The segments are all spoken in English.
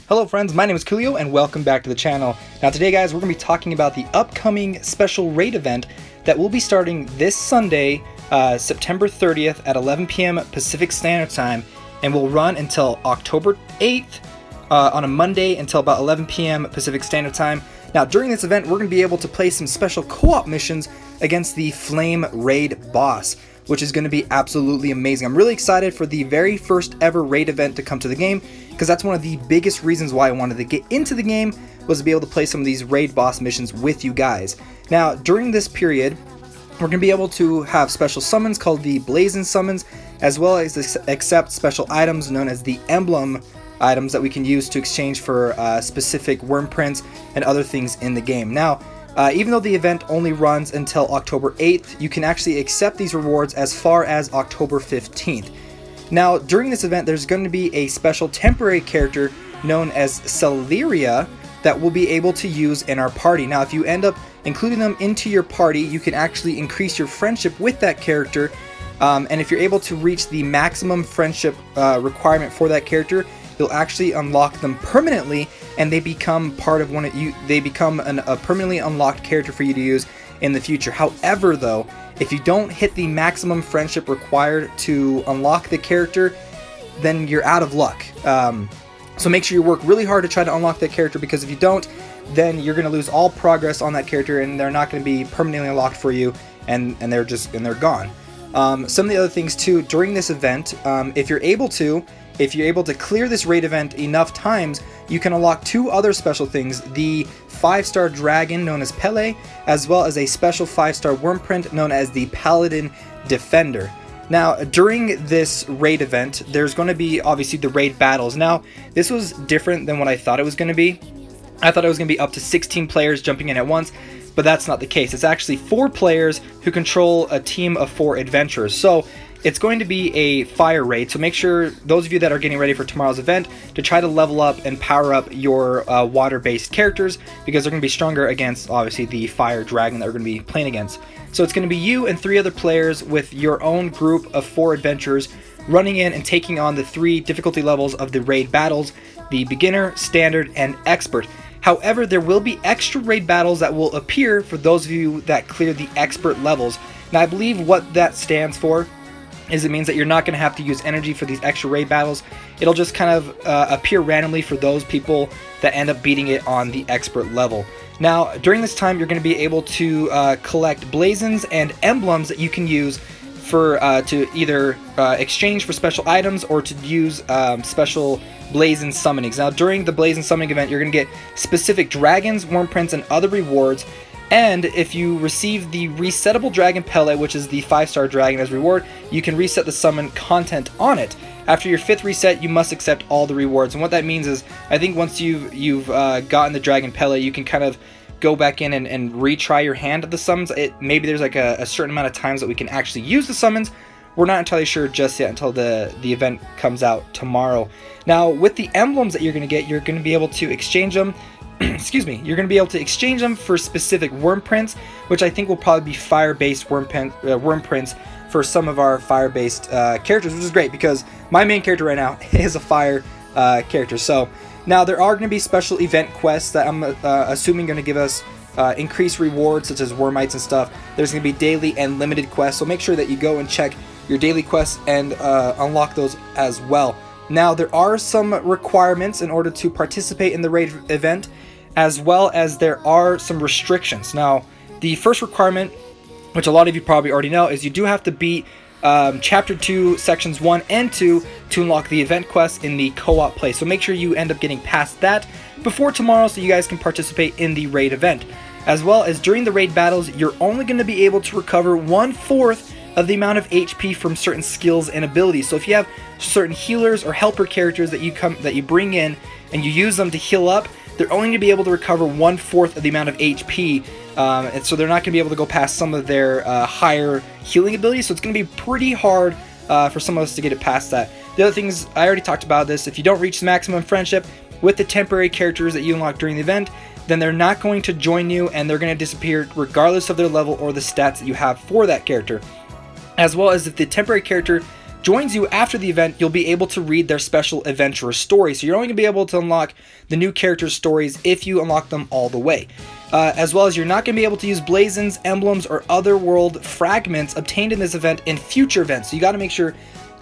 Hello friends, my name is Koolio and welcome back to the channel. Now today guys, we're going to be talking about the upcoming special raid event that will be starting this Sunday, September 30th at 11 p.m. Pacific Standard Time and will run until October 8th on a Monday until about 11 p.m. Pacific Standard Time. Now during this event, we're going to be able to play some special co-op missions against the Flame Raid boss, which is going to be absolutely amazing. I'm really excited for the very first ever raid event to come to the game, because that's one of the biggest reasons why I wanted to get into the game, was to be able to play some of these raid boss missions with you guys. Now during this period, we're going to be able to have special summons called the Blazing Summons, as well as accept special items known as the Emblem items that we can use to exchange for specific worm prints and other things in the game. Now even though the event only runs until October 8th, you can actually accept these rewards as far as October 15th. Now, during this event, there's going to be a special temporary character known as Celeria that we'll be able to use in our party. Now, if you end up including them into your party, you can actually increase your friendship with that character. And if you're able to reach the maximum friendship requirement for that character, you'll actually unlock them permanently, and they become part of they become a permanently unlocked character for you to use in the future. However, though, if you don't hit the maximum friendship required to unlock the character, then you're out of luck. So make sure you work really hard to try to unlock that character, because if you don't, then you're going to lose all progress on that character, and they're not going to be permanently unlocked for you, and they're gone. Some of the other things too during this event, if you're able to clear this raid event enough times, you can unlock two other special things: the 5-star dragon known as Pele, as well as a special 5-star worm print known as the Paladin Defender. Now during this raid event, there's going to be obviously the raid battles. Now this was different than what I thought it was going to be. I thought it was going to be up to 16 players jumping in at once, but that's not the case. It's actually 4 players who control a team of 4 adventurers. So it's going to be a fire raid, so make sure, those of you that are getting ready for tomorrow's event, to try to level up and power up your water-based characters, because they're going to be stronger against, obviously, the fire dragon that we're going to be playing against. So it's going to be you and 3 other players with your own group of 4 adventurers running in and taking on the 3 difficulty levels of the raid battles: the beginner, standard, and expert. However, there will be extra raid battles that will appear for those of you that clear the expert levels. Now I believe what that stands for is it means that you're not going to have to use energy for these extra raid battles. It'll just kind of appear randomly for those people that end up beating it on the expert level. Now during this time, you're going to be able to collect blazons and emblems that you can use for to either exchange for special items or to use special blazon summonings. Now during the blazon summoning event, you're going to get specific dragons, worm prints, and other rewards. And if you receive the resettable dragon Pele, which is the 5-star dragon, as reward, you can reset the summon content on it. After your 5th reset, you must accept all the rewards. And what that means is, I think once you've gotten the dragon Pele, you can kind of go back in and retry your hand at the summons. Maybe there's like a certain amount of times that we can actually use the summons. We're not entirely sure just yet until the event comes out tomorrow. Now with the emblems that you're going to get, you're going to be able to exchange them excuse me, you're going to be able to exchange them for specific worm prints, which I think will probably be fire-based worm prints for some of our fire-based characters, which is great because my main character right now is a fire character. So now there are going to be special event quests that I'm assuming going to give us increased rewards, such as wormites and stuff. There's going to be daily and limited quests, so make sure that you go and check your daily quests and unlock those as well. Now there are some requirements in order to participate in the raid event, as well as there are some restrictions. Now the first requirement, which a lot of you probably already know, is you do have to beat Chapter 2, Sections 1 and 2 to unlock the event quest in the co-op play. So make sure you end up getting past that before tomorrow so you guys can participate in the raid event. As well as during the raid battles, you're only going to be able to recover 1/4 of the amount of HP from certain skills and abilities. So if you have certain healers or helper characters that you bring in and you use them to heal up, they're only going to be able to recover 1/4 of the amount of HP, and so they're not going to be able to go past some of their higher healing abilities. So it's going to be pretty hard for some of us to get it past that. The other things, I already talked about this. If you don't reach the maximum friendship with the temporary characters that you unlock during the event, then they're not going to join you, and they're going to disappear regardless of their level or the stats that you have for that character. As well as if the temporary character joins you after the event, you'll be able to read their special adventurer story. So you're only going to be able to unlock the new characters' stories if you unlock them all the way. As well as you're not going to be able to use blazons, emblems, or other world fragments obtained in this event in future events. So you got to make sure,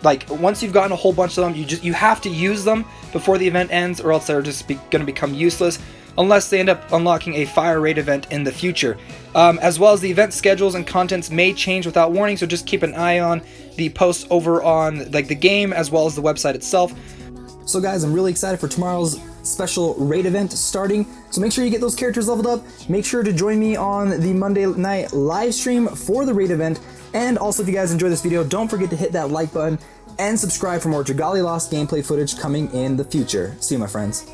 like, once you've gotten a whole bunch of them, you have to use them before the event ends, or else they're just going to become useless unless they end up unlocking a fire raid event in the future. As well as the event schedules and contents may change without warning, so just keep an eye on the posts over on like the game as well as the website itself. So guys, I'm really excited for tomorrow's special raid event starting, so make sure you get those characters leveled up. Make sure to join me on the Monday night live stream for the raid event, and also if you guys enjoyed this video, don't forget to hit that like button and subscribe for more Dragalia Lost gameplay footage coming in the future. See you, my friends.